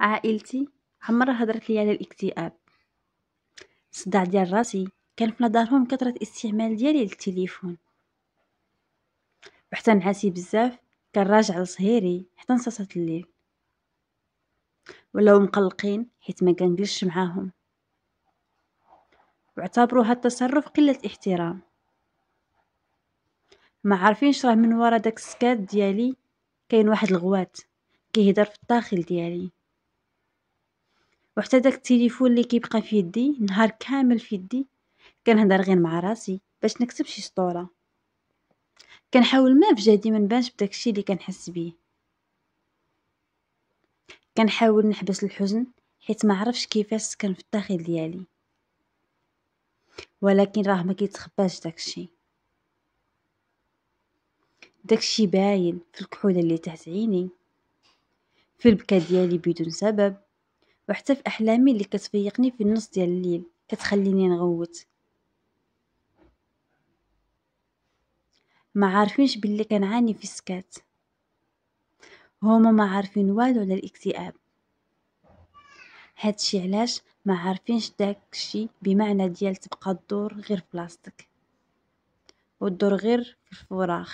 عائلتي عمرها هدرت لي على الاكتئاب. الصداع ديال راسي كان في نظرهم كثرة استعمال ديالي للتليفون، وحتى نعاسي بزاف كان راجع لصهيري حتى نصاصات الليل، ولاو مقلقين حيت ما كنجلسش معاهم، واعتبروا هاد التصرف قلة احترام. ما عارفينش راه من ورا داك السكات ديالي كاين واحد الغوات كيهدر في الداخل ديالي. وحتى داك التليفون اللي كيبقى في يدي نهار كامل في يدي كنهضر غير مع راسي باش نكتب شي سطورة، كنحاول ما بجهدي ما نبانش بداكشي اللي كنحس بيه، كنحاول نحبس الحزن حيت ما عرفش كيفاش سكن في الداخل ديالي، ولكن راه ما كيتخباش داكشي باين في الكحولة اللي تحت عيني، في البكا ديالي بدون سبب، وحتى في احلامي اللي كتفيقني في النص ديال الليل كتخليني نغوت. ما عارفينش باللي كنعاني في السكات، هما ما عارفين والو على الاكتئاب. هادشي علاش ما عارفينش داكشي بمعنى ديال تبقى الدور غير في بلاصتك، والدور غير في الفراغ.